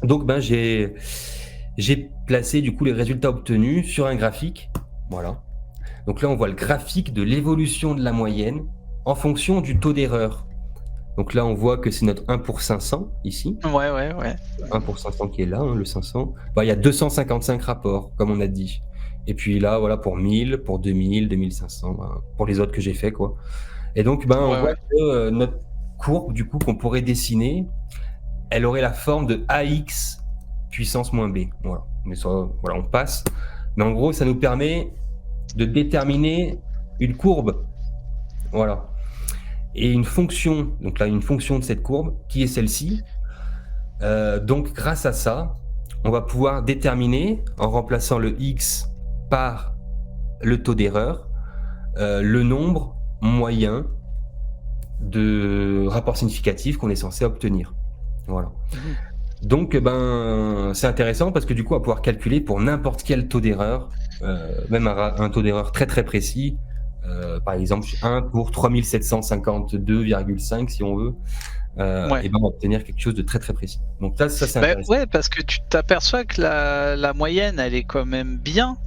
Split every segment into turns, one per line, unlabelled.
Donc, ben, j'ai placé du coup les résultats obtenus sur un graphique. Voilà. Donc là, on voit le graphique de l'évolution de la moyenne en fonction du taux d'erreur. Donc là, on voit que c'est notre 1 pour 500 ici.
Ouais, ouais, ouais.
1 pour 500 qui est là, hein, le 500. Bah, il y a 255 rapports, comme on a dit. Et puis là, voilà, pour 1000, pour 2000, 2500, ben, pour les autres que j'ai fait, quoi. Et donc, ben, on
Ouais,
voit
ouais.
que notre courbe, du coup, qu'on pourrait dessiner, elle aurait la forme de AX puissance moins B. Voilà. Mais ça, voilà, on passe. Mais en gros, ça nous permet de déterminer une courbe. Voilà. Et une fonction, donc là, une fonction de cette courbe, qui est celle-ci. Donc, grâce à ça, on va pouvoir déterminer, en remplaçant le X par le taux d'erreur, le nombre moyen de rapports significatifs qu'on est censé obtenir. Voilà.
Mhm.
Donc, ben, c'est intéressant parce que du coup, on va pouvoir calculer pour n'importe quel taux d'erreur, même un taux d'erreur très très précis, par exemple 1 pour 3752,5 si on veut,
Ouais.
et ben on va obtenir quelque chose de très très précis. Donc là, ça c'est
Bah,
intéressant.
ouais, parce que tu t'aperçois que la moyenne, elle est quand même bien.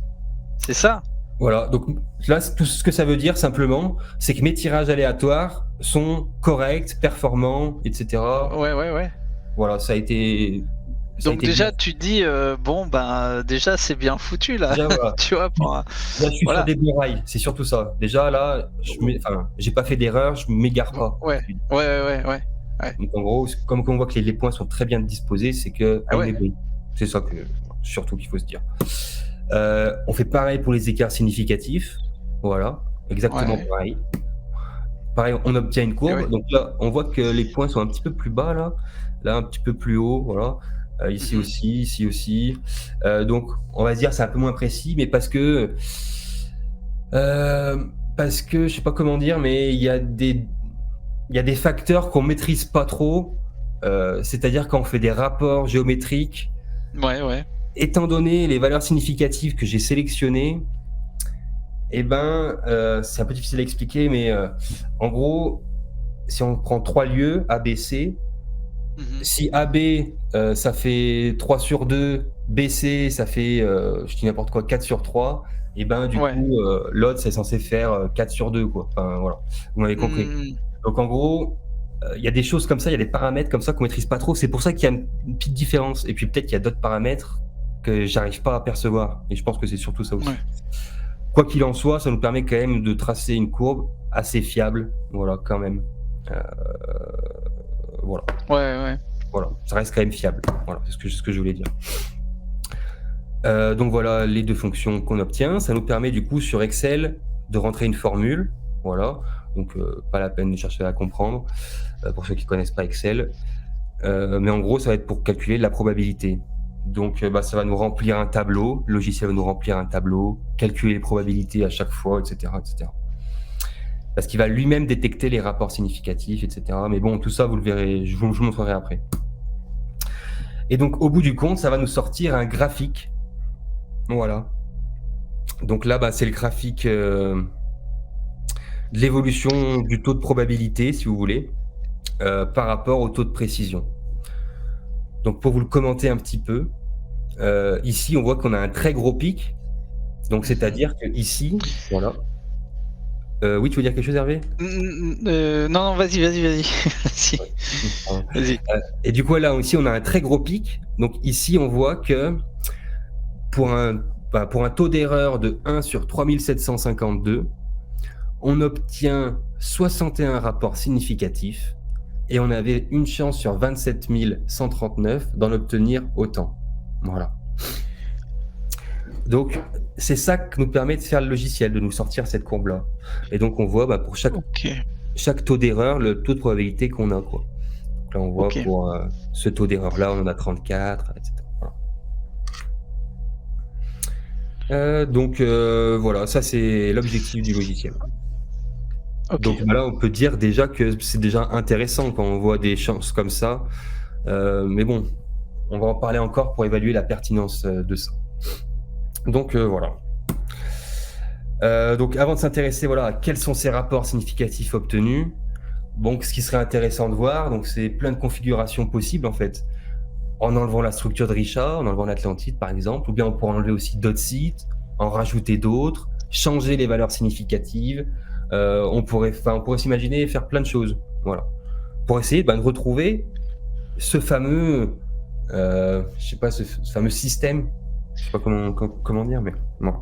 C'est ça?
Voilà, donc là, tout ce que ça veut dire simplement, c'est que mes tirages aléatoires sont corrects, performants, etc.
Ouais, ouais, ouais.
Voilà, ça a
Donc
été bien.
déjà, tu te dis, bon, ben, déjà, c'est bien foutu là,
Déjà, voilà.
tu vois? Pour un
Là, je suis sur
voilà.
des bons rails, c'est surtout ça. Déjà, là, enfin, j'ai pas fait d'erreur, je m'égare pas.
Ouais, ouais, ouais, ouais, ouais. Ouais.
Donc, en gros, comme on voit que les points sont très bien disposés, c'est que
Ah
on est
ouais.
bon. C'est ça que, surtout qu'il faut se dire. On fait pareil pour les écarts significatifs. Voilà, exactement
Ouais.
pareil. Pareil, on obtient une
Et
courbe.
ouais.
Donc là, on voit que les points sont un petit peu plus bas là un petit peu plus haut, voilà. Ici
Mmh.
aussi, ici aussi. Donc, on va se dire c'est un peu moins précis, mais parce que je sais pas comment dire, mais il y a des facteurs qu'on maîtrise pas trop. C'est-à-dire quand on fait des rapports géométriques,
Ouais, ouais.
étant donné les valeurs significatives que j'ai sélectionnées, eh ben, c'est un peu difficile à expliquer, mais en gros, si on prend 3 lieux, A, B, C,
Mmh.
si AB, ça fait 3 sur 2, BC, ça fait, je dis n'importe quoi, 4 sur 3, et ben, du
Ouais.
coup, l'autre, c'est censé faire, 4 sur 2, quoi. Enfin, voilà, vous m'avez compris.
Mmh.
Donc en gros, il y a des choses comme ça, il y a des paramètres comme ça qu'on maîtrise pas trop. C'est pour ça qu'il y a une petite différence, et puis peut-être qu'il y a d'autres paramètres que j'arrive pas à percevoir, et je pense que c'est surtout ça aussi.
Ouais.
Quoi qu'il en soit, ça nous permet quand même de tracer une courbe assez fiable, voilà, quand même. Heu, voilà.
Ouais, ouais.
Voilà, ça reste quand même fiable. Voilà, c'est ce que je voulais dire. Donc voilà les 2 fonctions qu'on obtient. Ça nous permet du coup sur Excel de rentrer une formule, voilà. Donc pas la peine de chercher à comprendre, pour ceux qui connaissent pas Excel. Mais en gros, ça va être pour calculer la probabilité. Donc bah, ça va nous remplir un tableau, le logiciel va nous remplir un tableau, calculer les probabilités à chaque fois, et cetera, et cetera. Parce qu'il va lui-même détecter les rapports significatifs, et cetera. Mais bon, tout ça, vous le verrez, je vous montrerai après. Et donc, au bout du compte, ça va nous sortir un graphique. Voilà. Donc là, bah, c'est le graphique de l'évolution du taux de probabilité, si vous voulez, par rapport au taux de précision. Donc, pour vous le commenter un petit peu, ici, on voit qu'on a un très gros pic. Donc,
Mmh.
c'est-à-dire que ici, voilà. Oui, tu veux dire quelque chose, Hervé?
Non, non, vas-y, vas-y, vas-y. Vas-y,
Pardon.
vas-y.
Et du coup, là aussi, on a un très gros pic. Donc ici, on voit que pour pour un taux d'erreur de 1 sur 3752, on obtient 61 rapports significatifs et on avait une chance sur 27 139 d'en obtenir autant. Voilà. Donc, c'est ça que nous permet de faire le logiciel, de nous sortir cette courbe-là. Et donc, on voit bah, pour
OK,
chaque taux d'erreur, le taux de probabilité qu'on a, quoi. Donc là, on voit
OK.
pour ce taux d'erreur-là, on en a 34, etc. Donc voilà, ça c'est l'objectif du logiciel. Donc
OK.
bah, là, on peut dire déjà que c'est déjà intéressant quand on voit des chances comme ça, mais bon, on va en parler encore pour évaluer la pertinence, de ça. Donc voilà. Donc avant de s'intéresser, voilà, à quels sont ces rapports significatifs obtenus, donc ce qui serait intéressant de voir, donc c'est plein de configurations possibles en fait. en enlevant la structure de Richard, en enlevant l'Atlantide par exemple, ou bien on pourrait enlever aussi d'autres sites, en rajouter d'autres, changer les valeurs significatives. On pourrait s'imaginer faire plein de choses, voilà, pour essayer de retrouver ce fameux, je sais pas, ce fameux système, je sais pas comment dire, mais bon.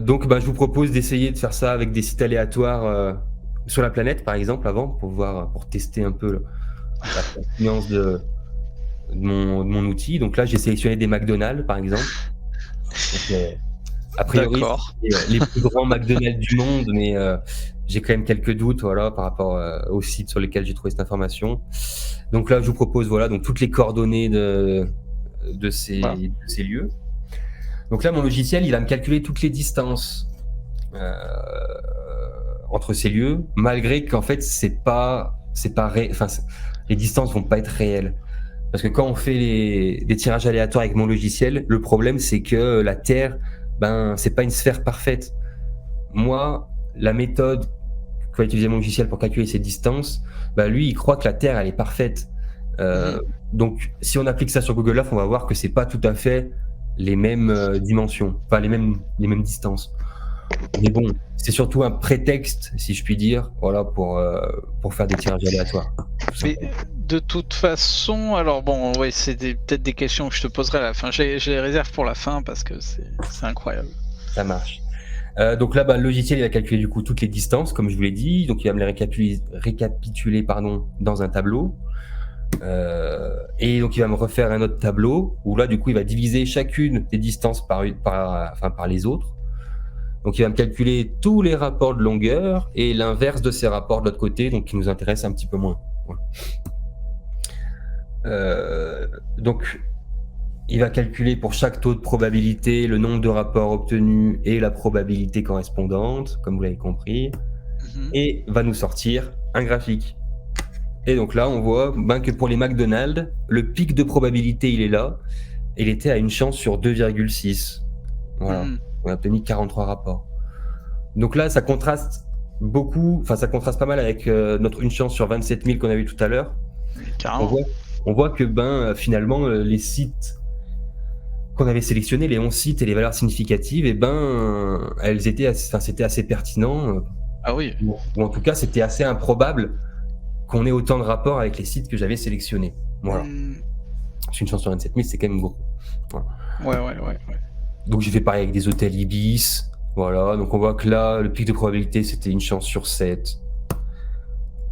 Donc, je vous propose d'essayer de faire ça avec des sites aléatoires sur la planète, par exemple, avant, pour tester un peu la pertinence de mon outil. Donc là, j'ai sélectionné des McDonald's, par exemple. Donc, a priori,
D'accord.
c'est les plus grands McDonald's du monde, mais j'ai quand même quelques doutes, voilà, par rapport au site sur lequel j'ai trouvé cette information. Donc là, je vous propose, voilà, donc toutes les coordonnées de
Voilà.
ces lieux. Donc là, mon logiciel, il va me calculer toutes les distances entre ces lieux, malgré qu'en fait, les distances vont pas être réelles. Parce que quand on fait des tirages aléatoires avec mon logiciel, le problème, c'est que la Terre, c'est pas une sphère parfaite. Moi, la méthode que va utiliser mon logiciel pour calculer ces distances, lui, il croit que la Terre, elle est parfaite. Donc, si on applique ça sur Google Earth, on va voir que c'est pas tout à fait les mêmes dimensions, enfin les mêmes distances. Mais bon, c'est surtout un prétexte, si je puis dire, voilà, pour faire des tirages aléatoires.
Mais de toute façon, alors bon, ouais, c'est peut-être des questions que je te poserai à la fin. Je les réserve pour la fin parce que c'est incroyable.
Ça marche. Donc là, le logiciel, il va calculer du coup toutes les distances, comme je vous l'ai dit. Donc il va me les récapituler dans un tableau. Et donc il va me refaire un autre tableau où là, du coup, il va diviser chacune des distances par les autres. Donc il va me calculer tous les rapports de longueur et l'inverse de ces rapports de l'autre côté, donc qui nous intéresse un petit peu moins. Voilà. Donc il va calculer pour chaque taux de probabilité le nombre de rapports obtenus et la probabilité correspondante, comme vous l'avez compris, et va nous sortir un graphique. Et donc là, on voit que pour les McDonald's, le pic de probabilité, il est là. Il était à une chance sur 2,6. Voilà. On a obtenu 43 rapports. Donc là, ça contraste beaucoup, ça contraste pas mal avec notre une chance sur 27 000 qu'on a vu tout à l'heure. On voit que finalement, les sites qu'on avait sélectionnés, les 11 sites et les valeurs significatives, c'était assez pertinent.
Ah oui.
Ou en tout cas, c'était assez improbable qu'on ait autant de rapports avec les sites que j'avais sélectionnés. Voilà. Une chance sur 27 000, c'est quand même gros.
Voilà. Ouais.
Donc j'ai fait pareil avec des hôtels Ibis. Voilà, donc on voit que là, le pic de probabilité, c'était une chance sur 7.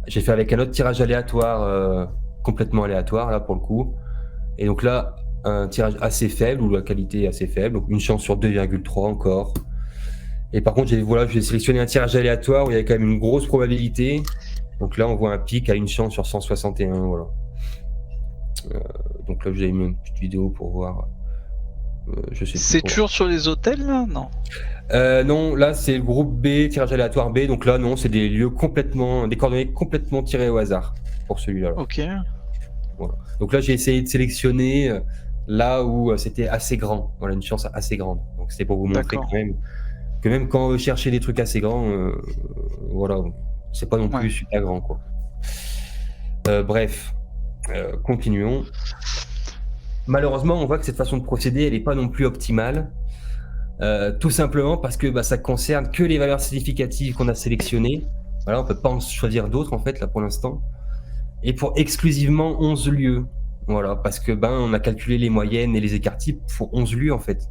J'ai fait avec un autre tirage aléatoire, complètement aléatoire, là, pour le coup. Et donc là, un tirage assez faible, ou la qualité est assez faible, donc une chance sur 2,3 encore. Et par contre, j'ai sélectionné un tirage aléatoire où il y avait quand même une grosse probabilité. Donc là, on voit un pic à une chance sur 161, voilà. Donc là, j'ai mis une petite vidéo pour voir. Je sais plus.
C'est toujours sur les hôtels, là? Non.
Non, là c'est le groupe B, tirage aléatoire B, donc là non, c'est des coordonnées complètement tirées au hasard pour celui-là.
Ok.
Voilà. Donc là j'ai essayé de sélectionner là où c'était assez grand, voilà, une chance assez grande. Donc c'était pour vous montrer que même quand vous cherchez des trucs assez grands, voilà, c'est pas non plus super grand, quoi. Bref, continuons. Malheureusement, on voit que cette façon de procéder, elle n'est pas non plus optimale. Tout simplement parce que ça concerne que les valeurs significatives qu'on a sélectionnées. Voilà, on peut pas en choisir d'autres en fait là pour l'instant. Et pour exclusivement 11 lieux. Voilà, parce que on a calculé les moyennes et les écarts types pour 11 lieux en fait.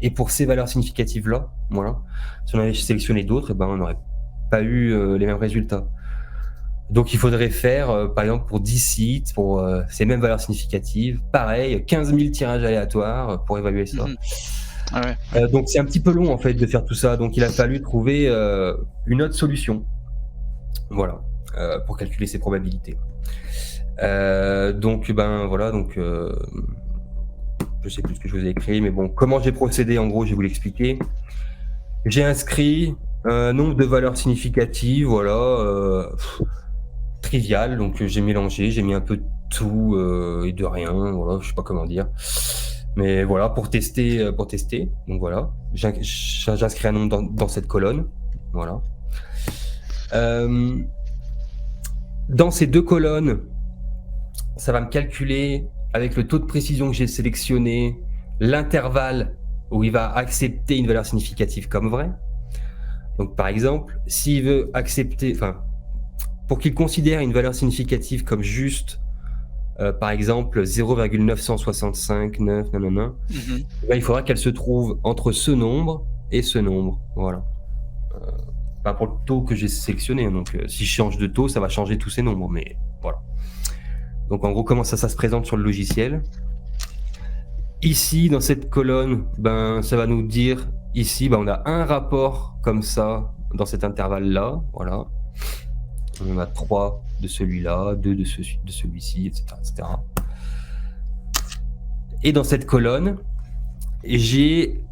Et pour ces valeurs significatives là, voilà, si on avait sélectionné d'autres, on n'aurait pas eu les mêmes résultats. Donc il faudrait faire, par exemple pour 10 sites, pour ces mêmes valeurs significatives, pareil, 15 000 tirages aléatoires pour évaluer ça.
Ah ouais.
Donc c'est un petit peu long en fait de faire tout ça, donc il a fallu trouver une autre solution, voilà, pour calculer ces probabilités. Donc voilà, donc je sais plus ce que je vous ai écrit, mais bon, comment j'ai procédé en gros, je vais vous l'expliquer. J'ai inscrit un nombre de valeurs significatives, voilà, trivial, donc j'ai mélangé, j'ai mis un peu de tout et de rien, voilà, je sais pas comment dire. Mais voilà, pour tester. Donc voilà, j'inscris un nombre dans cette colonne. Voilà. Dans ces deux colonnes, ça va me calculer avec le taux de précision que j'ai sélectionné, l'intervalle où il va accepter une valeur significative comme vraie. Donc par exemple, s'il veut accepter, enfin, pour qu'il considère une valeur significative comme juste, par exemple 0,965,9, nanana,
Mhm.
ben, il faudra qu'elle se trouve entre ce nombre et ce nombre. Voilà. Pas pour le taux que j'ai sélectionné. Donc si je change de taux, ça va changer tous ces nombres. Mais voilà. Donc en gros, comment ça se présente sur le logiciel. Ici, dans cette colonne, ben, ça va nous dire, ici, ben, on a un rapport comme ça dans cet intervalle-là. Voilà. On en a 3 de celui-là, 2 de celui-ci, etc., etc. Et dans cette colonne, j'ai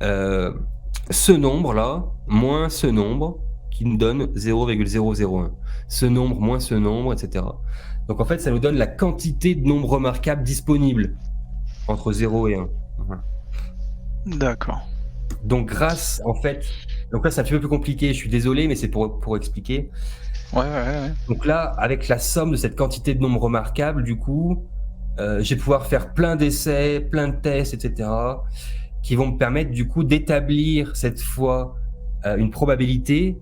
ce nombre-là, moins ce nombre, qui nous donne 0,001. Ce nombre moins ce nombre, etc. Donc en fait, ça nous donne la quantité de nombres remarquables disponibles entre 0 et 1. Voilà.
D'accord.
Donc grâce, en fait, donc là c'est un petit peu plus compliqué, je suis désolé, mais c'est pour expliquer.
Ouais.
Donc là, avec la somme de cette quantité de nombres remarquables, du coup, je vais pouvoir faire plein d'essais, plein de tests, etc., qui vont me permettre du coup d'établir cette fois une probabilité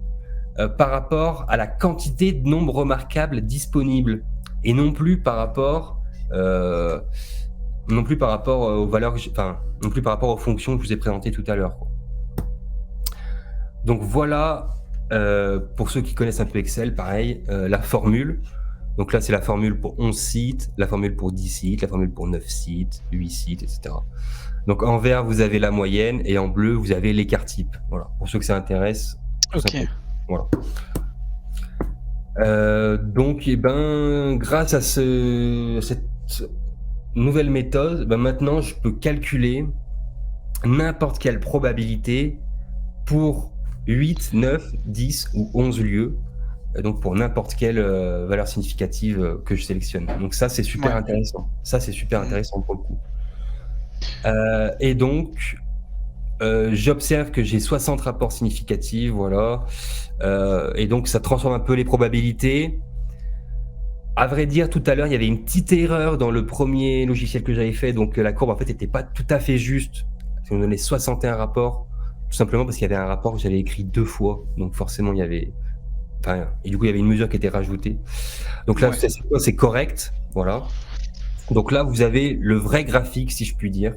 par rapport à la quantité de nombres remarquables disponibles, et non plus par rapport aux valeurs, non plus par rapport aux fonctions que je vous ai présentées tout à l'heure. Donc voilà, pour ceux qui connaissent un peu Excel, pareil, la formule. Donc là, c'est la formule pour 11 sites, la formule pour 10 sites, la formule pour 9 sites, 8 sites, etc. Donc en vert, vous avez la moyenne, et en bleu, vous avez l'écart type. Voilà, pour ceux que ça intéresse.
Ok.
Voilà. Donc, grâce à cette nouvelle méthode, maintenant, je peux calculer n'importe quelle probabilité pour 8, 9, 10 ou 11 lieux, donc pour n'importe quelle valeur significative que je sélectionne. Donc ça, c'est super intéressant. Ça, c'est super intéressant pour le coup. Et donc, j'observe que j'ai 60 rapports significatifs, voilà. Et donc, ça transforme un peu les probabilités. À vrai dire, tout à l'heure, il y avait une petite erreur dans le premier logiciel que j'avais fait, donc la courbe en fait n'était pas tout à fait juste. Ça nous donnait 61 rapports, tout simplement parce qu'il y avait un rapport que j'avais écrit 2 fois, donc forcément il y avait, et du coup il y avait une mesure qui était rajoutée. Donc là, c'est correct, voilà. Donc là, vous avez le vrai graphique, si je puis dire,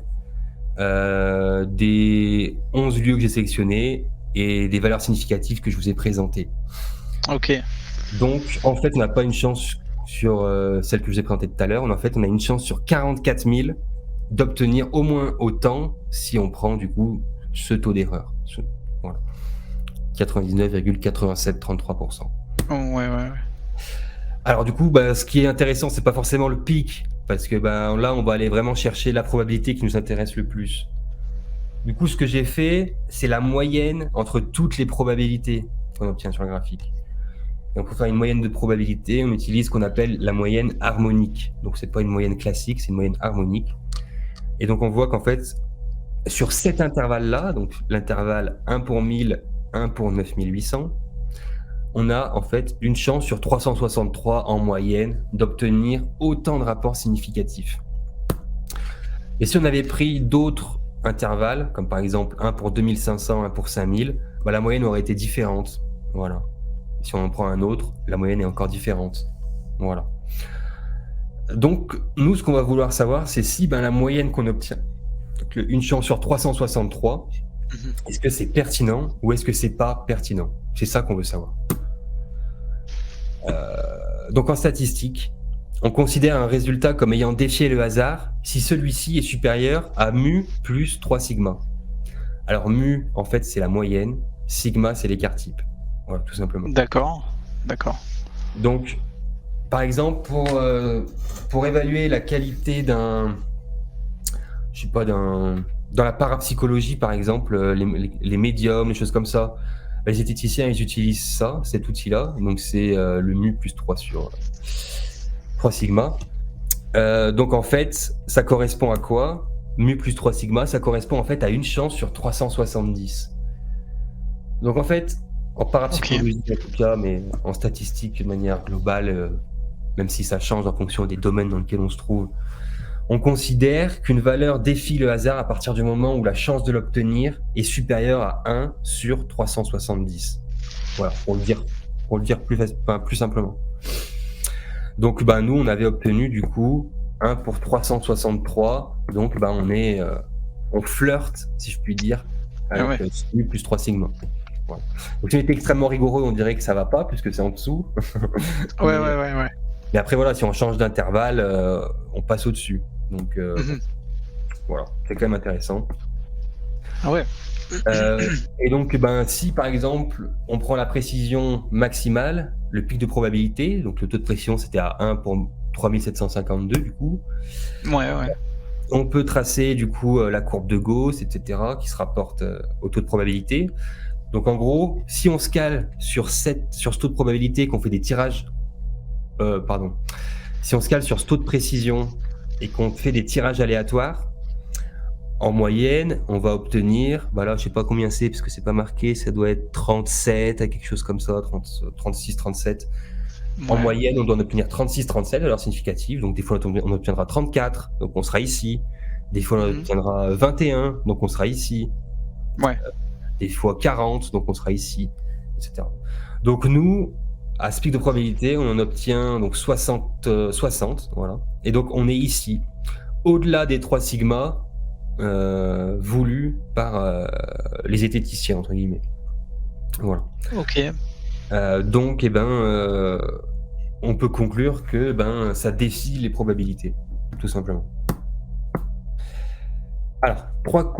des 11 lieux que j'ai sélectionnés et des valeurs significatives que je vous ai présentées.
Ok.
Donc, en fait, on n'a pas une chance sur celle que je vous ai présentée tout à l'heure. En fait, on a une chance sur 44 000 d'obtenir au moins autant si on prend du coup ce taux d'erreur. Voilà. 99,8733%.
Ouais.
Alors du coup, ce qui est intéressant, c'est pas forcément le pic, parce que là, on va aller vraiment chercher la probabilité qui nous intéresse le plus. Du coup, ce que j'ai fait, c'est la moyenne entre toutes les probabilités qu'on obtient sur le graphique. Donc, pour faire une moyenne de probabilité, on utilise ce qu'on appelle la moyenne harmonique. Donc, c'est pas une moyenne classique, c'est une moyenne harmonique. Et donc, on voit qu'en fait, sur cet intervalle-là, donc l'intervalle 1 pour 1000, 1 pour 9800, on a en fait une chance sur 363 en moyenne d'obtenir autant de rapports significatifs. Et si on avait pris d'autres intervalles, comme par exemple 1 pour 2500, 1 pour 5000, la moyenne aurait été différente. Voilà. Si on en prend un autre, la moyenne est encore différente. Voilà. Donc, nous, ce qu'on va vouloir savoir, c'est si la moyenne qu'on obtient, donc une chance sur 363, est-ce que c'est pertinent ou est-ce que c'est pas pertinent? C'est ça qu'on veut savoir. Donc, en statistique, on considère un résultat comme ayant défié le hasard si celui-ci est supérieur à mu plus 3 sigma. Alors, mu, en fait, c'est la moyenne, sigma, c'est l'écart type. Voilà, tout simplement.
D'accord.
Donc, par exemple, pour évaluer la qualité dans la parapsychologie, par exemple, les médiums, les choses comme ça, les zététiciens, ils utilisent cet outil-là. Donc, c'est le mu plus 3 sur 3 sigma. Donc, en fait, ça correspond à quoi? Mu plus 3 sigma, ça correspond en fait à une chance sur 370. Donc, en fait, en parapsychologie en tout cas, mais en statistique de manière globale, même si ça change en fonction des domaines dans lesquels on se trouve. On considère qu'une valeur défie le hasard à partir du moment où la chance de l'obtenir est supérieure à 1 sur 370. Voilà, pour le dire plus simplement. Donc, nous, on avait obtenu, du coup, 1 pour 363. Donc, on flirte, si je puis dire, avec SNU plus 3 sigma. Voilà. Donc, si on était extrêmement rigoureux, on dirait que ça va pas, puisque c'est en dessous.
Ouais.
Mais après, voilà, si on change d'intervalle, on passe au-dessus. Donc, voilà, c'est quand même intéressant.
Ah ouais.
Et donc, si par exemple, on prend la précision maximale, le pic de probabilité, donc le taux de précision c'était à 1 pour 3752 du coup.
Ouais.
On peut tracer du coup la courbe de Gauss, etc., qui se rapporte au taux de probabilité. Donc en gros, si on se cale sur ce taux de probabilité, qu'on fait des tirages, si on se cale sur ce taux de précision et qu'on fait des tirages aléatoires, en moyenne, on va obtenir, là, je sais pas combien c'est, parce que c'est pas marqué, ça doit être 37 à quelque chose comme ça, 36, 37. Ouais. En moyenne, on doit en obtenir 36, 37 valeurs significatives, donc des fois on obtiendra 34, donc on sera ici. Des fois on obtiendra 21, donc on sera ici.
Ouais.
Des fois 40, donc on sera ici, etc. Donc nous, à ce pic de probabilité, on en obtient donc 60, voilà. Et donc on est ici, au-delà des 3 sigma, voulu par les zététiciens, entre guillemets. Voilà.
Ok.
Donc, on peut conclure que ça défie les probabilités, tout simplement. Alors, 3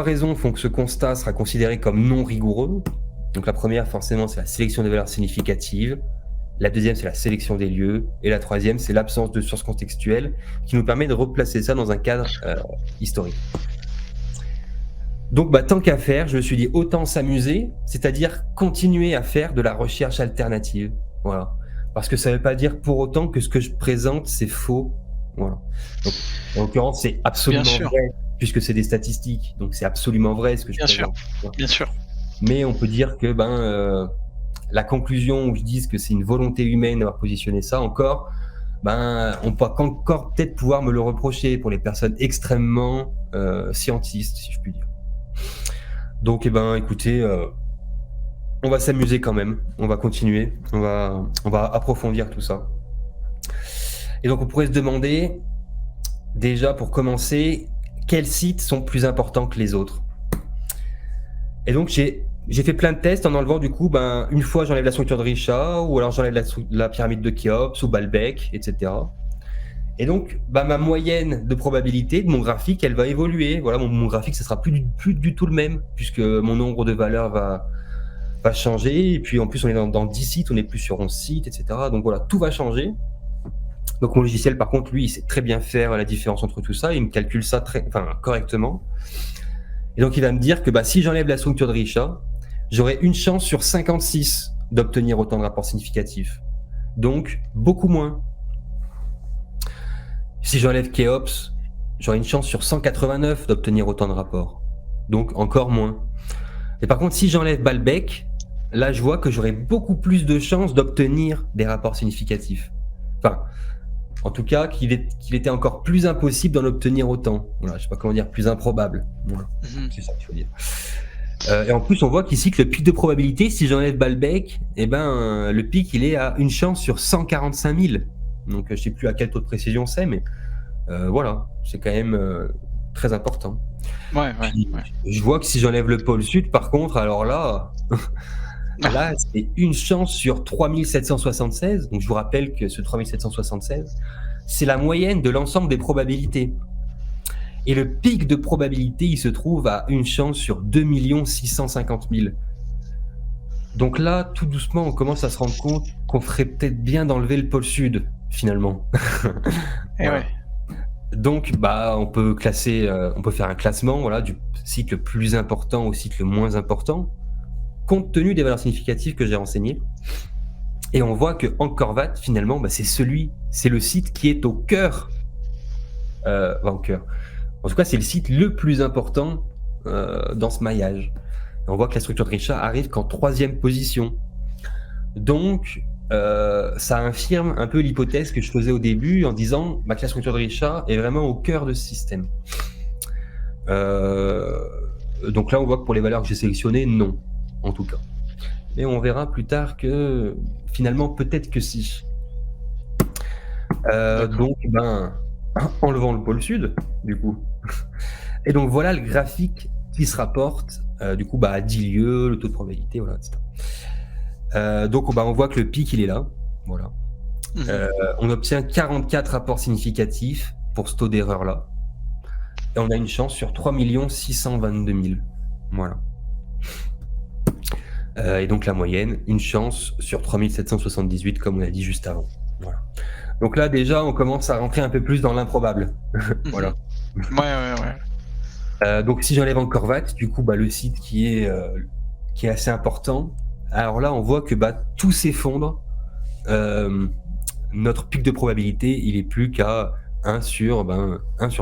raisons font que ce constat sera considéré comme non rigoureux. Donc la première, forcément, c'est la sélection des valeurs significatives. La deuxième, c'est la sélection des lieux. Et la troisième, c'est l'absence de source contextuelle qui nous permet de replacer ça dans un cadre historique. Donc, tant qu'à faire, je me suis dit autant s'amuser, c'est-à-dire continuer à faire de la recherche alternative. Voilà. Parce que ça ne veut pas dire pour autant que ce que je présente, c'est faux. Voilà. Donc, en l'occurrence, c'est absolument vrai, puisque c'est des statistiques. Donc, c'est absolument vrai ce que je présente.
Bien sûr.
Mais on peut dire que la conclusion où je dis que c'est une volonté humaine d'avoir positionné ça on peut encore peut-être pouvoir me le reprocher pour les personnes extrêmement scientistes, si je puis dire. Donc, écoutez, on va s'amuser quand même, on va continuer, on va approfondir tout ça. Et donc, on pourrait se demander, déjà pour commencer, quels sites sont plus importants que les autres. Et donc, j'ai fait plein de tests en enlevant du coup, une fois j'enlève la structure de Richat, ou alors j'enlève la pyramide de Khéops ou Baalbek, etc. Et donc, ma moyenne de probabilité de mon graphique, elle va évoluer. Voilà, mon graphique, ce sera plus du tout le même, puisque mon nombre de valeurs va changer. Et puis en plus, on est dans 10 sites, on n'est plus sur 11 sites, etc. Donc voilà, tout va changer. Donc mon logiciel, par contre, lui, il sait très bien faire la différence entre tout ça. Il me calcule ça correctement. Et donc, il va me dire que si j'enlève la structure de Richat, j'aurai une chance sur 56 d'obtenir autant de rapports significatifs. Donc, beaucoup moins. Si j'enlève Khéops, j'aurai une chance sur 189 d'obtenir autant de rapports. Donc, encore moins. Et par contre, si j'enlève Baalbek, là, je vois que j'aurai beaucoup plus de chances d'obtenir des rapports significatifs. En tout cas, qu'il était encore plus impossible d'en obtenir autant. Voilà, je sais pas comment dire, plus improbable. Voilà, c'est ça qu'il faut dire. Et en plus, on voit qu'ici que le pic de probabilité, si j'enlève Baalbek, le pic, il est à une chance sur 145 000. Donc, je sais plus à quel taux de précision c'est, mais voilà, c'est quand même très important.
Ouais.
Je vois que si j'enlève le pôle sud, par contre, alors là... Là, c'est une chance sur 3776. Donc, je vous rappelle que ce 3776, c'est la moyenne de l'ensemble des probabilités. Et le pic de probabilité, il se trouve à une chance sur 2 650 000. Donc là, tout doucement, on commence à se rendre compte qu'on ferait peut-être bien d'enlever le pôle sud, finalement.
Voilà. Ouais.
Donc, on peut faire un classement, du site le plus important au site le moins important, compte tenu des valeurs significatives que j'ai renseignées. Et on voit que Angkor Wat, finalement, c'est le site qui est au cœur. En tout cas, c'est le site le plus important dans ce maillage. Et on voit que la structure de Richat arrive qu'en 3e position. Donc, ça infirme un peu l'hypothèse que je faisais au début en disant que la structure de Richard est vraiment au cœur de ce système. Donc là, on voit que pour les valeurs que j'ai sélectionnées, non, en tout cas. Mais on verra plus tard que finalement, peut-être que si. Donc, enlevant le pôle sud, du coup. Et donc voilà le graphique qui se rapporte, du coup, à 10 lieux, le taux de probabilité, voilà, etc. Donc, on voit que le pic, il est là. Voilà. On obtient 44 rapports significatifs pour ce taux d'erreur-là. Et on a une chance sur 3 622 000. Voilà. Et donc la moyenne, une chance sur 3778, comme on a dit juste avant. Voilà. Donc là, déjà, on commence à rentrer un peu plus dans l'improbable. Voilà.
Ouais.
Donc si j'enlève encore VAT, du coup, le site qui est assez important, alors là, on voit que tout s'effondre. Notre pic de probabilité, il est plus qu'à 1 sur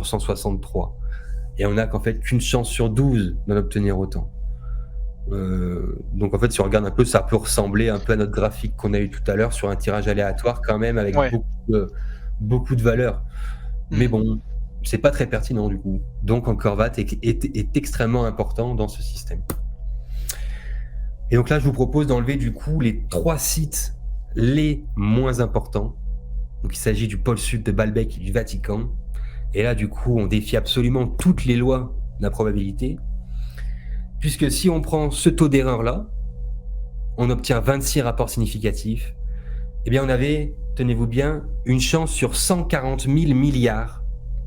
163. Et on n'a qu'en fait qu'une chance sur 12 d'en obtenir autant. Donc en fait, si on regarde un peu, ça peut ressembler un peu à notre graphique qu'on a eu tout à l'heure sur un tirage aléatoire quand même, avec beaucoup de valeurs. Mais bon, c'est pas très pertinent du coup. Donc encore VAT est extrêmement important dans ce système. Et donc là, je vous propose d'enlever du coup les 3 sites les moins importants. Donc il s'agit du pôle sud de Baalbek et du Vatican. Et là, du coup, on défie absolument toutes les lois de la probabilité. Puisque si on prend ce taux d'erreur-là, on obtient 26 rapports significatifs. Eh bien, on avait, tenez-vous bien, une chance sur 140 000 milliards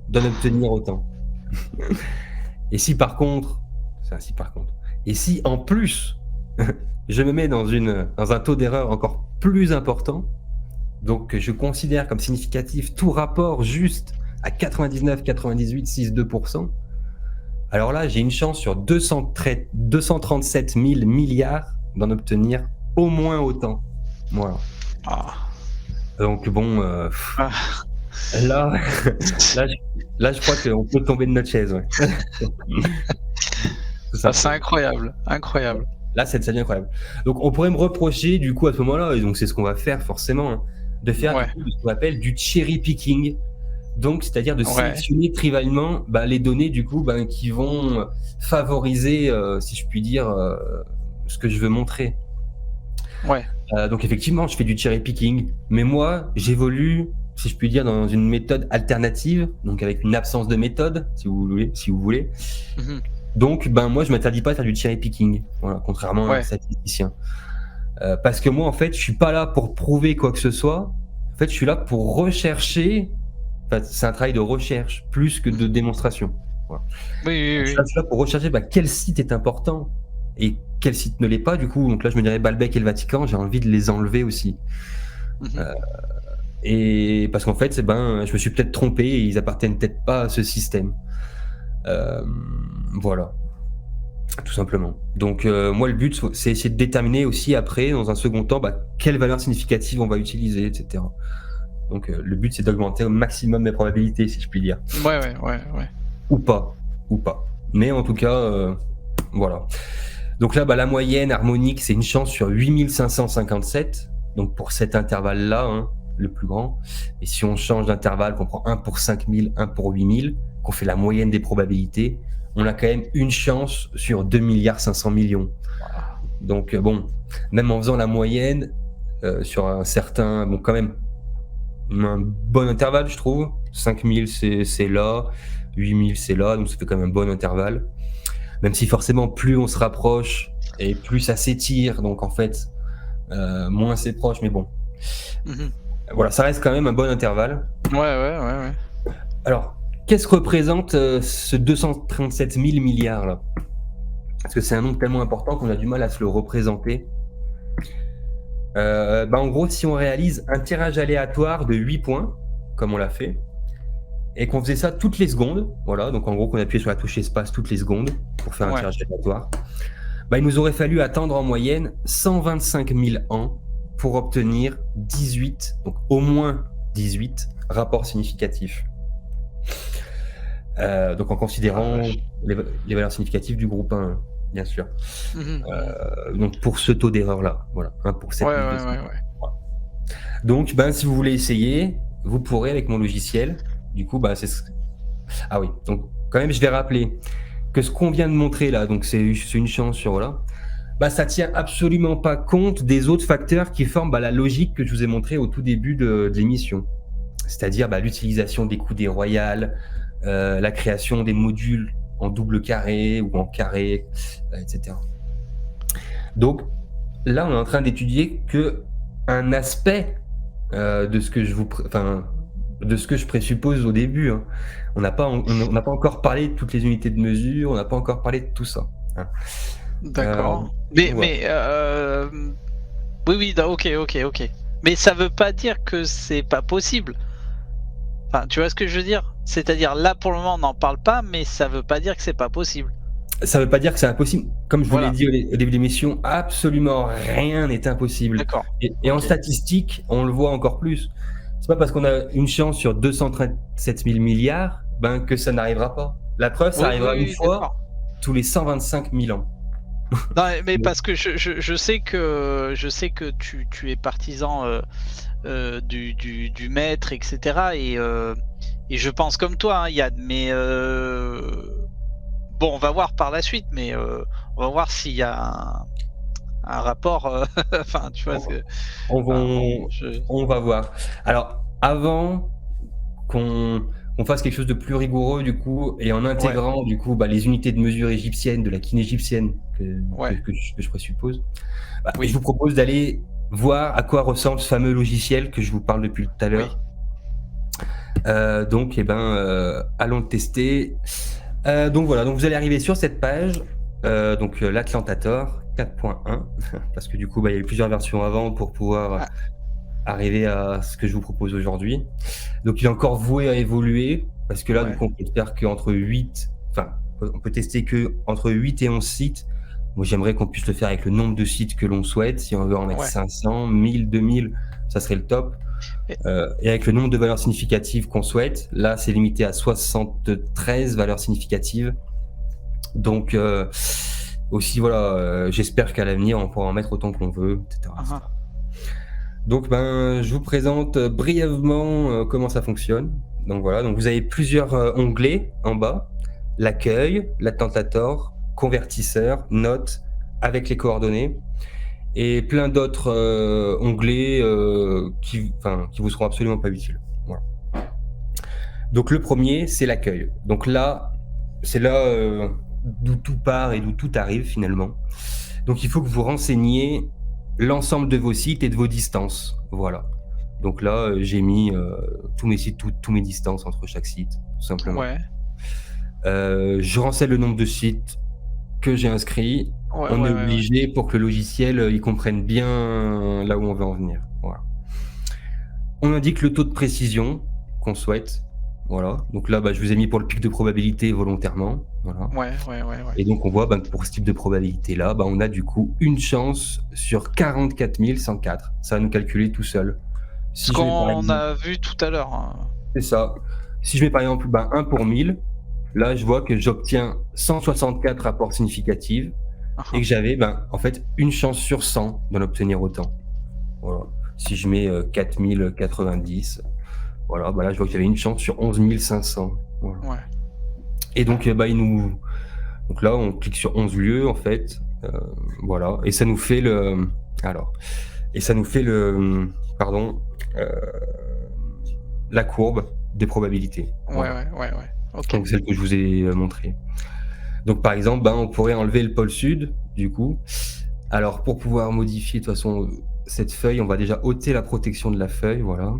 d'en obtenir autant. Et si par contre, et si en plus, je me mets dans un taux d'erreur encore plus important, donc je considère comme significatif tout rapport juste à 99,9862%, alors là, j'ai une chance sur 237 000 milliards d'en obtenir au moins autant. Voilà. Donc bon, là, je crois qu'on peut tomber de notre chaise. Ouais.
C'est incroyable.
Là, ça devient incroyable. Donc on pourrait me reprocher du coup à ce moment-là, et donc c'est ce qu'on va faire forcément, de faire ce qu'on appelle du cherry picking. Donc, c'est-à-dire de sélectionner trivialement les données du coup qui vont favoriser, si je puis dire, ce que je veux montrer. Donc effectivement, je fais du cherry picking, mais moi, j'évolue, si je puis dire, dans une méthode alternative, donc avec une absence de méthode, si vous voulez. Donc, moi, je m'interdis pas de faire du cherry picking, voilà, contrairement à un statisticien. Parce que moi, en fait, je suis pas là pour prouver quoi que ce soit. En fait, je suis là pour rechercher. Enfin, c'est un travail de recherche plus que de démonstration. Voilà. Je suis là pour rechercher quel site est important et quel site ne l'est pas. Du coup, donc là, je me dirais Baalbek et le Vatican, j'ai envie de les enlever aussi. Et parce qu'en fait, je me suis peut-être trompé et ils appartiennent peut-être pas à ce système. Voilà, tout simplement. Donc moi, le but, c'est essayer de déterminer aussi après, dans un second temps, quelle valeur significative on va utiliser, etc. Donc le but, c'est d'augmenter au maximum mes probabilités, si je puis dire.
Ouais.
Ou pas. Mais en tout cas, voilà. Donc là, la moyenne harmonique, c'est une chance sur 8557. Donc pour cet intervalle-là, le plus grand. Et si on change d'intervalle, qu'on prend 1 pour 5000, 1 pour 8000, qu'on fait la moyenne des probabilités, on a quand même une chance sur 2,5 milliards. Donc même en faisant la moyenne sur un certain, quand même, un bon intervalle, je trouve. 5000, c'est là. 8000, c'est là. Donc ça fait quand même un bon intervalle. Même si forcément, plus on se rapproche et plus ça s'étire. Donc en fait, moins c'est proche. Mais bon. Voilà, ça reste quand même un bon intervalle.
Ouais.
Alors, qu'est-ce que représente ce 237 000 milliards là? Parce que c'est un nombre tellement important qu'on a du mal à se le représenter. En gros, si on réalise un tirage aléatoire de 8 points, comme on l'a fait, et qu'on faisait ça toutes les secondes, voilà, donc en gros qu'on appuyait sur la touche espace toutes les secondes pour faire un tirage aléatoire, il nous aurait fallu attendre en moyenne 125 000 ans pour obtenir 18, donc au moins 18 rapports significatifs. Donc en considérant les valeurs significatives du groupe 1, bien sûr. Donc pour ce taux d'erreur là, voilà, 1 pour 7 000. Donc, ben, si vous voulez essayer, vous pourrez avec mon logiciel. Du coup, bah, ah oui, donc quand même, je vais rappeler que ce qu'on vient de montrer là, donc c'est une chance sur voilà, bah, ça tient absolument pas compte des autres facteurs qui forment bah, la logique que je vous ai montré au tout début de l'émission. C'est-à-dire bah, l'utilisation des coudées royales, la création des modules en double carré ou en carré, etc. Donc là, on est en train d'étudier que un aspect de ce que de ce que je présuppose au début. Hein. On n'a pas encore parlé de toutes les unités de mesure, on n'a pas encore parlé de tout ça. Hein.
D'accord.
Voilà.
Oui, ok. Mais ça veut pas dire que c'est pas possible. Enfin, tu vois ce que je veux dire? C'est-à-dire là pour le moment on n'en parle pas, mais ça veut pas dire que c'est pas possible.
Ça ne veut pas dire que c'est impossible. Comme je vous l'ai
Voilà.
dit au début de l'émission, absolument rien n'est impossible.
D'accord.
Et en
Ok.
statistique, on le voit encore plus. C'est pas parce qu'on a une chance sur 237 000 milliards ben, que ça n'arrivera pas. La preuve, ça arrivera une
Oui, d'accord.
fois tous les 125 000 ans.
Non, mais
Donc,
parce que je sais que tu es partisan du maître, etc. Et je pense comme toi, hein, Yann. Mais bon, on va voir par la suite, mais on va voir s'il y a un rapport. Enfin, tu vois ce que.
on,
Enfin, bon,
on va voir. Alors, avant qu'on fasse quelque chose de plus rigoureux, du coup, et en
ouais,
intégrant, du coup, bah, les unités de mesure égyptiennes, de la kiné égyptienne
ouais,
que je présuppose, bah, je
oui,
vous propose d'aller voir à quoi ressemble ce fameux logiciel que je vous parle depuis tout à
oui.
l'heure. Donc, allons le tester. Donc voilà, donc vous allez arriver sur cette page, donc l'Atlantator 4.1, parce que du coup, bah, il y a eu plusieurs versions avant pour pouvoir
Ah,
arriver à ce que je vous propose aujourd'hui. Donc il est encore voué à évoluer, parce que là, du
ouais,
coup, on peut faire qu'entre 8, enfin, on peut tester que entre 8 et 11 sites. Moi, j'aimerais qu'on puisse le faire avec le nombre de sites que l'on souhaite. Si on veut en mettre
ouais.
500, 1000, 2000, ça serait le top.
Et-
Et avec le nombre de valeurs significatives qu'on souhaite, là, c'est limité à 73 valeurs significatives. Donc, aussi, voilà, j'espère qu'à l'avenir, on pourra en mettre autant qu'on veut, etc., etc.
ah,
Donc, ben, je vous présente brièvement comment ça fonctionne. Donc voilà, donc vous avez plusieurs onglets en bas, l'accueil, l'attentator, convertisseur, notes, avec les coordonnées, et plein d'autres onglets qui vous seront absolument pas utiles. Voilà. Donc le premier, c'est l'accueil. Donc là, c'est là d'où tout part et d'où tout arrive finalement. Donc il faut que vous renseigniez l'ensemble de vos sites et de vos distances. Voilà. Donc là, j'ai mis tous mes sites, tous mes distances entre chaque site, tout simplement.
ouais,
Je renseigne le nombre de sites que j'ai inscrits.
ouais,
On est
ouais.
obligé pour que le logiciel il comprenne bien là où on veut en venir. Voilà. On indique le taux de précision qu'on souhaite. Voilà. Donc là, bah, je vous ai mis pour le pic de probabilité volontairement. Voilà.
Ouais.
Et donc on voit bah, que pour ce type de probabilité-là, bah, on a du coup une chance sur 44 104. Ça va nous calculer tout seul.
Ce
Si je mets par
qu'on
exemple,
a vu tout à l'heure. Hein.
c'est ça. Si je mets par exemple bah, 1 pour 1000, là je vois que j'obtiens 164 rapports significatifs et que j'avais en fait une chance sur 100 d'en obtenir autant. Voilà. Si je mets 4090, voilà, bah là je vois que j'avais une chance sur 11 500. Voilà.
Ouais.
Et donc donc là on clique sur 11 lieux en fait, voilà, et ça nous fait pardon, euh, la courbe des probabilités. Voilà.
Ouais. Ok.
Donc celle que je vous ai montrée. Donc par exemple, on pourrait enlever le pôle sud, du coup. Alors pour pouvoir modifier de toute façon cette feuille, on va déjà ôter la protection de la feuille, voilà.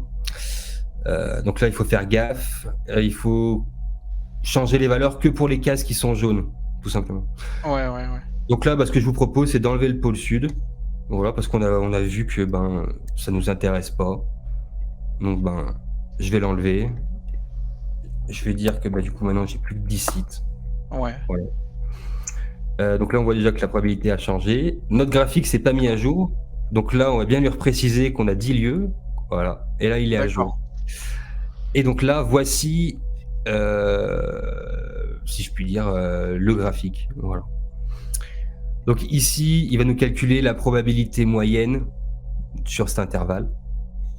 Donc là, il faut faire gaffe. Il faut changer les valeurs que pour les cases qui sont jaunes, tout simplement.
Ouais.
Donc là, ce que je vous propose, c'est d'enlever le pôle sud. Voilà, parce on a vu que ça nous intéresse pas. Donc je vais l'enlever. Je vais dire que du coup maintenant j'ai plus que 10 sites.
Ouais.
Voilà. Donc là on voit déjà que la probabilité a changé. Notre graphique s'est pas mis à jour. Donc là on va bien lui repréciser qu'on a 10 lieux. Voilà. Et là il est à jour.
D'accord.
Et donc là voici, si je puis dire, le graphique. Voilà. Donc ici il va nous calculer la probabilité moyenne sur cet intervalle.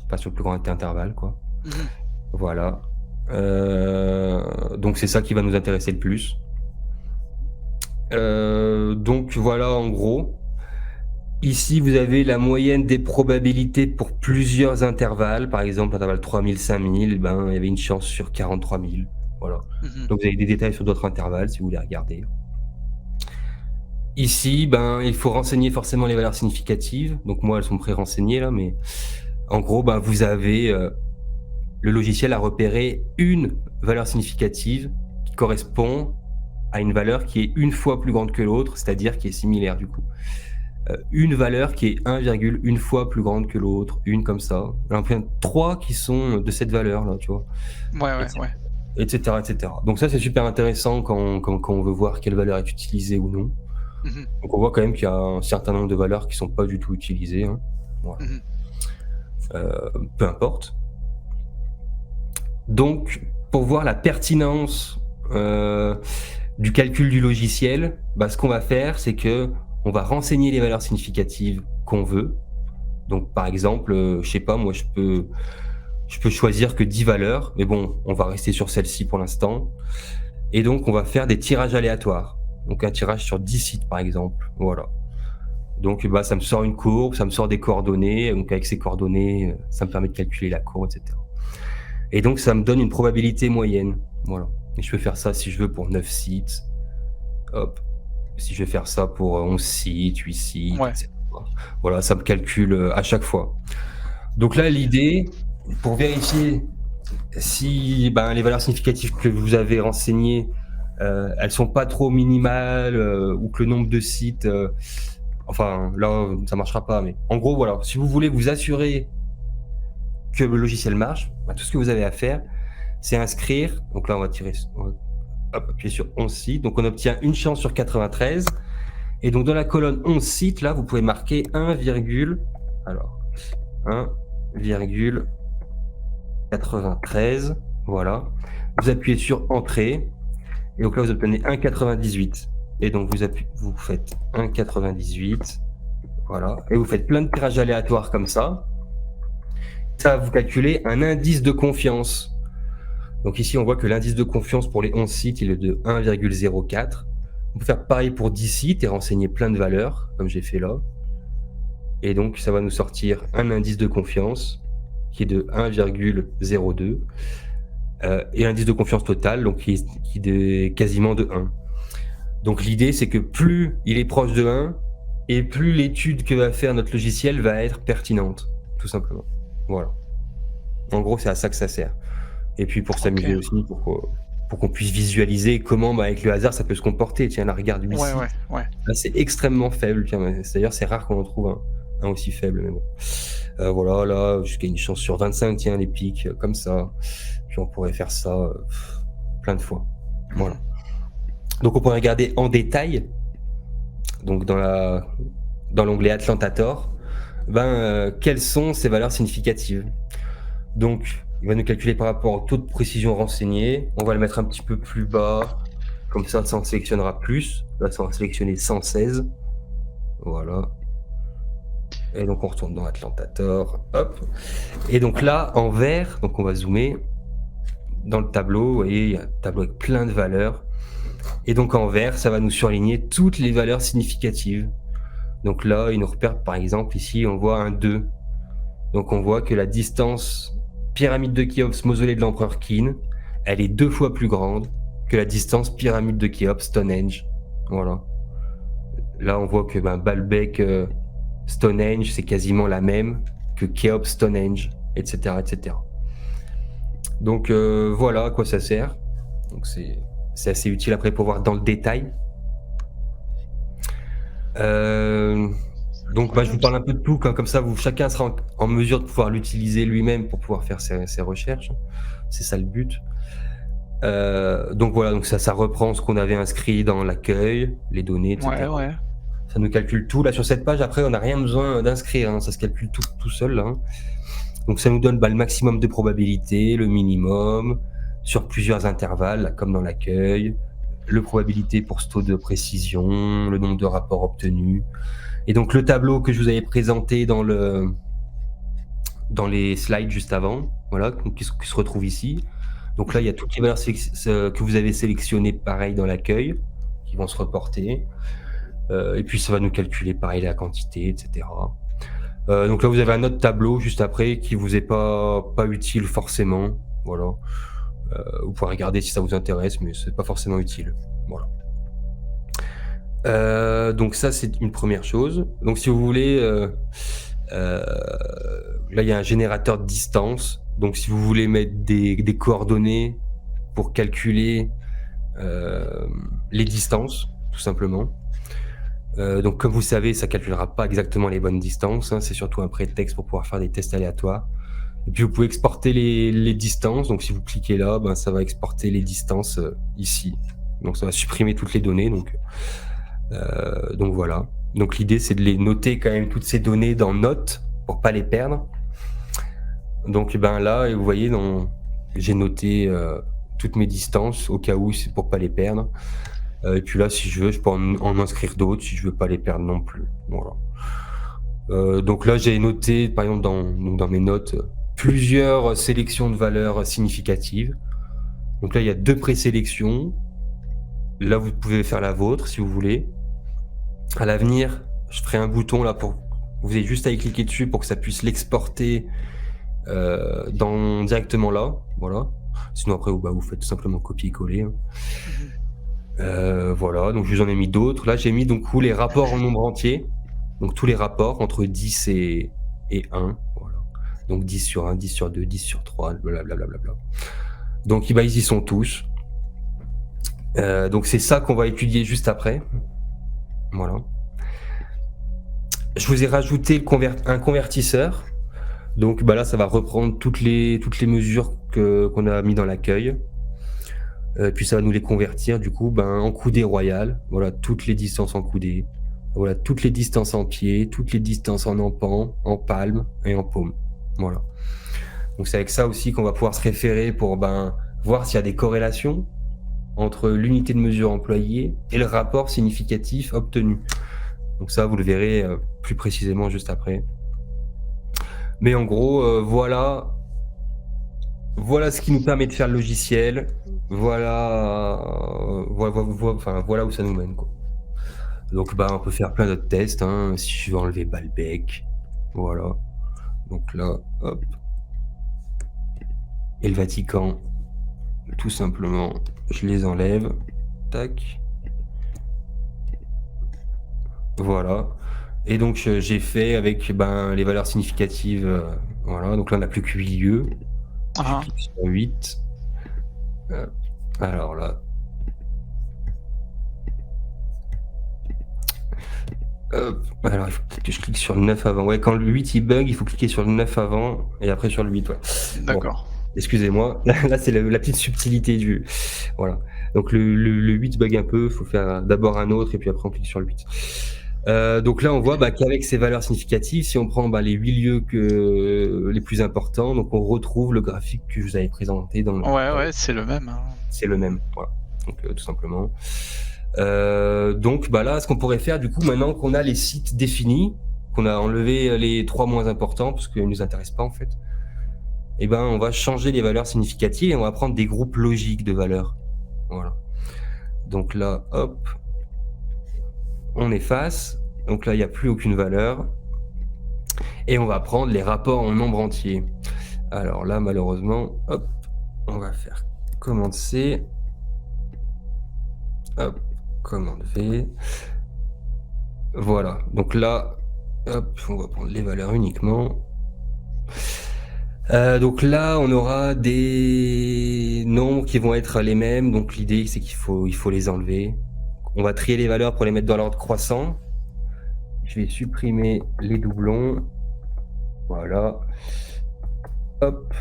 pas sur le plus grand intervalle, quoi.
Mhm.
Voilà. Donc c'est ça qui va nous intéresser le plus. Donc voilà en gros. Ici, vous avez la moyenne des probabilités pour plusieurs intervalles. Par exemple, l'intervalle 3000, 5000, ben, il y avait une chance sur 43 000. Voilà.
Mhm.
Donc vous avez des détails sur d'autres intervalles si vous voulez regarder. Ici, ben, il faut renseigner forcément les valeurs significatives. Donc moi, elles sont pré-renseignées là, mais en gros, ben, vous avez le logiciel a repéré une valeur significative qui correspond à une valeur qui est une fois plus grande que l'autre, c'est-à-dire qui est similaire du coup. Une valeur qui est 1,1 fois plus grande que l'autre, une comme ça. Il y en a 3 qui sont de cette valeur-là, tu vois,
Ouais.
etc., etc. Donc ça, c'est super intéressant quand on veut voir quelle valeur est utilisée ou non.
Mhm.
Donc on voit quand même qu'il y a un certain nombre de valeurs qui sont pas du tout utilisées. Hein. Voilà.
Mhm.
Peu importe. Donc, pour voir la pertinence du calcul du logiciel, bah, ce qu'on va faire, c'est que on va renseigner les valeurs significatives qu'on veut. Donc, par exemple, je sais pas, moi, je peux choisir que 10 valeurs, mais bon, on va rester sur celle-ci pour l'instant. Et donc, on va faire des tirages aléatoires. Donc, un tirage sur 10 sites, par exemple. Voilà. Donc, bah, ça me sort une courbe, ça me sort des coordonnées. Donc, avec ces coordonnées, ça me permet de calculer la courbe, etc. Et donc, ça me donne une probabilité moyenne. Voilà. Et je peux faire ça si je veux pour 9 sites. Hop. Si je vais faire ça pour 11 sites, 8 sites,
Ouais.
etc. Voilà, ça me calcule à chaque fois. Donc là, l'idée, pour vérifier si ben, les valeurs significatives que vous avez renseignées, elles sont pas trop minimales ou que le nombre de sites... enfin, là, ça marchera pas. Mais en gros, voilà, si vous voulez vous assurer que le logiciel marche, ben, tout ce que vous avez à faire, c'est inscrire. Donc là, on va appuyer sur 11 sites. Donc on obtient une chance sur 93. Et donc dans la colonne 11 sites, là, vous pouvez marquer 1,93. Voilà. Vous appuyez sur Entrée. Et donc là, vous obtenez 1,98. Et donc vous faites 1,98. Voilà. Et vous faites plein de tirages aléatoires comme ça. Ça va vous calculer un indice de confiance. Donc ici, on voit que l'indice de confiance pour les 11 sites, il est de 1,04. On peut faire pareil pour 10 sites et renseigner plein de valeurs, comme j'ai fait là. Et donc, ça va nous sortir un indice de confiance qui est de 1,02 et l'indice de confiance total, donc qui est quasiment de 1. Donc l'idée, c'est que plus il est proche de 1, et plus l'étude que va faire notre logiciel va être pertinente, tout simplement. Voilà. En gros, c'est à ça que ça sert. Et puis pour s'amuser aussi, pour qu'on puisse visualiser comment, bah, avec le hasard, ça peut se comporter. Tiens, là, regarde 8 sites.
Ouais.
Là, c'est extrêmement faible. Tiens, d'ailleurs, c'est rare qu'on en trouve un aussi faible, mais bon. Voilà, là, jusqu'à une chance sur 25, tiens, les pics, comme ça. Puis on pourrait faire ça plein de fois. Voilà. Donc on pourrait regarder en détail, donc dans l'onglet Atlantator, quelles sont ces valeurs significatives. Donc, il va nous calculer par rapport au taux de précision renseigné. On va le mettre un petit peu plus bas, comme ça en sélectionnera plus. Là, ça va sélectionner 116. Voilà. Et donc, on retourne dans Atlantator. Hop. Et donc là, en vert, donc on va zoomer dans le tableau. Vous voyez, il y a un tableau avec plein de valeurs. Et donc, en vert, ça va nous surligner toutes les valeurs significatives. Donc là, il nous repère, par exemple, ici, on voit un 2. Donc, on voit que la distance pyramide de Khéops, mausolée de l'empereur Qin, elle est 2 fois plus grande que la distance pyramide de Khéops, Stonehenge. Voilà. Là, on voit que Baalbek, Stonehenge, c'est quasiment la même que Khéops, Stonehenge, etc., etc. Donc voilà à quoi ça sert. Donc c'est assez utile après pour voir dans le détail. Donc je vous parle un peu de tout, comme ça chacun sera en mesure de pouvoir l'utiliser lui-même pour pouvoir faire ses recherches. C'est ça le but. Donc voilà, donc ça reprend ce qu'on avait inscrit dans l'accueil, les données, etc.
Ouais.
Ça nous calcule tout. Là sur cette page, après on n'a rien besoin d'inscrire, hein. Ça se calcule tout seul. Là. Donc ça nous donne le maximum de probabilité, le minimum, sur plusieurs intervalles, là, comme dans l'accueil, le probabilité pour ce taux de précision, le nombre de rapports obtenus. Et donc le tableau que je vous avais présenté dans dans les slides juste avant, voilà, qui se retrouvent ici. Donc là, il y a toutes les valeurs que vous avez sélectionnées, pareil, dans l'accueil, qui vont se reporter. Et puis ça va nous calculer, pareil, la quantité, etc. Donc là, vous avez un autre tableau juste après qui vous est pas utile forcément. Voilà. Vous pouvez regarder si ça vous intéresse, mais c'est pas forcément utile. Voilà. Donc ça, c'est une première chose. Donc si vous voulez, là, il y a un générateur de distance. Donc si vous voulez mettre des coordonnées pour calculer les distances, tout simplement. Donc comme vous savez, ça calculera pas exactement les bonnes distances, hein, c'est surtout un prétexte pour pouvoir faire des tests aléatoires. Et puis vous pouvez exporter les distances, donc si vous cliquez là, ben, ça va exporter les distances ici. Donc ça va supprimer toutes les données, donc voilà. Donc l'idée c'est de les noter quand même toutes ces données dans Notes pour pas les perdre. Donc ben là, vous voyez, j'ai noté toutes mes distances au cas où, c'est pour pas les perdre. Et puis là, si je veux, je peux en inscrire d'autres si je veux pas les perdre non plus. Voilà. Donc là, j'ai noté, par exemple, dans mes notes, plusieurs sélections de valeurs significatives. Donc là, il y a 2 présélections. Là, vous pouvez faire la vôtre si vous voulez. À l'avenir, je ferai un bouton là pour... Vous avez juste à y cliquer dessus pour que ça puisse l'exporter directement là. Voilà. Sinon, après, vous faites tout simplement copier-coller. Hein. Voilà, donc je vous en ai mis d'autres. Là, j'ai mis donc les rapports en nombre entier. Donc tous les rapports entre 10 et 1. Voilà. Donc 10 sur 1, 10 sur 2, 10 sur 3, blablabla. Donc ils y sont tous. Donc c'est ça qu'on va étudier juste après. Voilà. Je vous ai rajouté un convertisseur. Donc là, ça va reprendre toutes les mesures qu'on a mis dans l'accueil. Puis ça va nous les convertir du coup en coudées royales. Voilà, toutes les distances en coudées. Voilà, toutes les distances en pied, toutes les distances en empan, en palme et en paume. Voilà. Donc c'est avec ça aussi qu'on va pouvoir se référer pour voir s'il y a des corrélations entre l'unité de mesure employée et le rapport significatif obtenu. Donc ça, vous le verrez plus précisément juste après. Mais en gros, voilà ce qui nous permet de faire le logiciel. Voilà où ça nous mène, quoi. Donc on peut faire plein d'autres tests, hein. Si je veux enlever Balbec, voilà. Donc là, hop. Et le Vatican, tout simplement, je les enlève. Tac. Voilà. Et donc j'ai fait avec les valeurs significatives. Voilà. Donc là on n'a plus que 8 lieux. Je clique sur 8. Alors là. Hop. Alors il faut peut-être que je clique sur le 9 avant. Ouais, quand le 8 il bug, il faut cliquer sur le 9 avant et après sur le 8. Ouais.
D'accord.
Bon, excusez-moi. Là c'est la petite subtilité du. Voilà. Donc le 8 bug un peu, il faut faire d'abord un autre et puis après on clique sur le 8. Donc là on voit qu'avec ces valeurs significatives, si on prend les 8 lieux les plus importants, donc on retrouve le graphique que je vous avais présenté dans le...
Ouais, c'est le même. Hein.
C'est le même, voilà. Donc tout simplement. Donc là, ce qu'on pourrait faire du coup, maintenant qu'on a les sites définis, qu'on a enlevé les 3 moins importants, parce qu'ils ne nous intéressent pas en fait, on va changer les valeurs significatives et on va prendre des groupes logiques de valeurs. Voilà. Donc là, hop, on efface. Donc là, il n'y a plus aucune valeur. Et on va prendre les rapports en nombre entier. Alors là, malheureusement, hop, on va faire commande C. Hop, commande V. Voilà. Donc là, hop, on va prendre les valeurs uniquement. Donc là, on aura des nombres qui vont être les mêmes. Donc l'idée, c'est qu'il faut les enlever. On va trier les valeurs pour les mettre dans l'ordre croissant. Je vais supprimer les doublons. Voilà. Hop.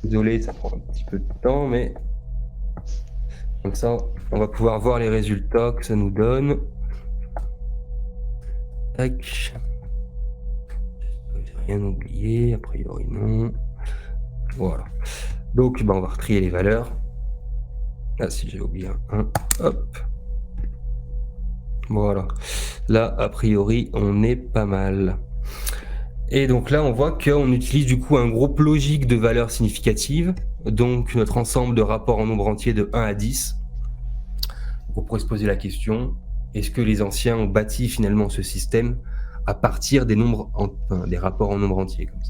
Désolé, ça prend un petit peu de temps, mais comme ça, on va pouvoir voir les résultats que ça nous donne. Tac. J'ai rien oublié, a priori non. Voilà. Donc, on va retrier les valeurs. Ah, si j'ai oublié un. Hop. Voilà. Là, a priori, on est pas mal. Et donc là, on voit qu'on utilise du coup un groupe logique de valeurs significatives, donc notre ensemble de rapports en nombre entier de 1 à 10. Donc on pourrait se poser la question, est-ce que les anciens ont bâti finalement ce système à partir des des rapports en nombre entier comme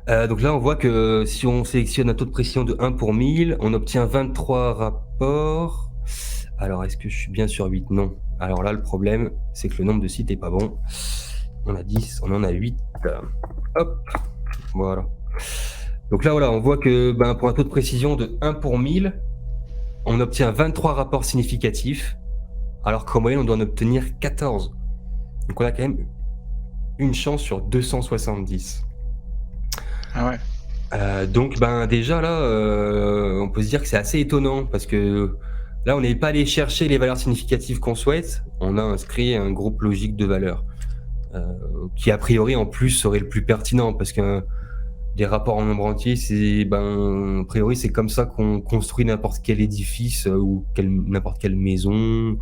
ça. Donc là, on voit que si on sélectionne un taux de précision de 1 pour 1000, on obtient 23 rapports. Alors, est-ce que je suis bien sur 8? Non. Alors là, le problème, c'est que le nombre de sites n'est pas bon. On a 10, on en a 8. Hop, voilà. Donc là, voilà, on voit que pour un taux de précision de 1 pour 1000, on obtient 23 rapports significatifs, alors qu'en moyenne, on doit en obtenir 14. Donc on a quand même une chance sur 270.
Ah ouais.
Donc déjà là, on peut se dire que c'est assez étonnant parce que là, on n'est pas allé chercher les valeurs significatives qu'on souhaite. On a inscrit un groupe logique de valeurs qui a priori en plus serait le plus pertinent parce que des rapports en nombre entier, c'est a priori c'est comme ça qu'on construit n'importe quel édifice ou n'importe quelle maison.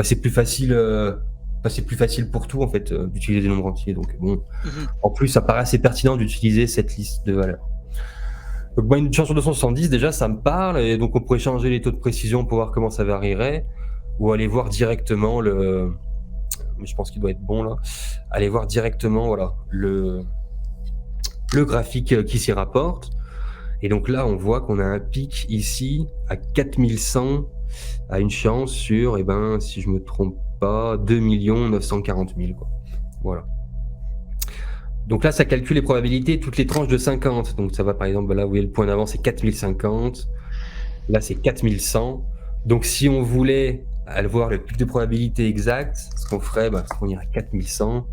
C'est plus facile. C'est plus facile pour tout en fait d'utiliser des nombres entiers. Donc bon, en plus ça paraît assez pertinent d'utiliser cette liste de valeurs. Donc une chance sur 270 déjà ça me parle et donc on pourrait changer les taux de précision pour voir comment ça varierait ou aller voir directement mais je pense qu'il doit être bon là, aller voir directement voilà le graphique qui s'y rapporte. Et donc là on voit qu'on a un pic ici à 4100 à une chance sur si je me trompe pas 2 940 000 quoi. Voilà. Donc là, ça calcule les probabilités toutes les tranches de 50. Donc ça va par exemple, là vous voyez le point d'avant c'est 4050, là c'est 4100. Donc si on voulait aller voir le pic de probabilité exact, ce qu'on ferait, c'est qu'on irait à 4100.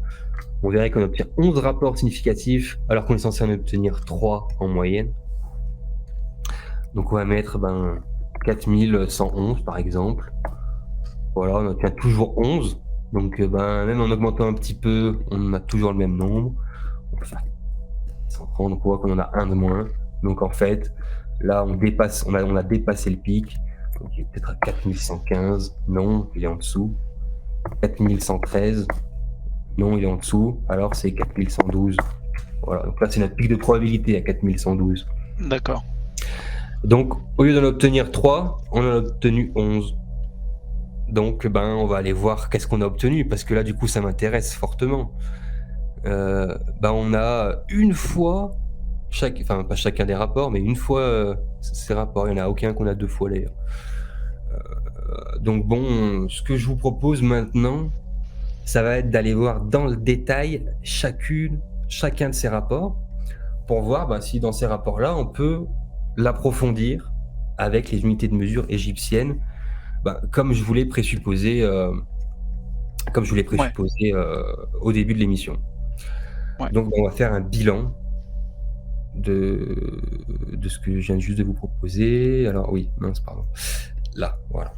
On verrait qu'on obtient 11 rapports significatifs alors qu'on est censé en obtenir 3 en moyenne. Donc on va mettre 4111 par exemple. Voilà, on obtient toujours 11. Donc même en augmentant un petit peu, on a toujours le même nombre. On peut faire 130, donc on voit qu'on en a un de moins. Donc en fait, là on a dépassé le pic. Donc il est peut-être à 4115. Non, il est en dessous. 4113. Non, il est en dessous. Alors c'est 4112. Voilà, donc là c'est notre pic de probabilité à 4112.
D'accord.
Donc au lieu d'en obtenir 3, on en a obtenu 11. Donc on va aller voir qu'est-ce qu'on a obtenu, parce que là du coup ça m'intéresse fortement. On a une fois pas chacun des rapports, mais une fois ces rapports. Il n'y en a aucun qu'on a deux fois d'ailleurs. Donc ce que je vous propose maintenant, ça va être d'aller voir dans le détail chacun de ces rapports pour voir si dans ces rapports-là, on peut l'approfondir avec les unités de mesure égyptiennes, comme je voulais présupposer au début de l'émission.
Ouais.
Donc on va faire un bilan de ce que je viens juste de vous proposer. Alors oui, mince, pardon. Là, voilà.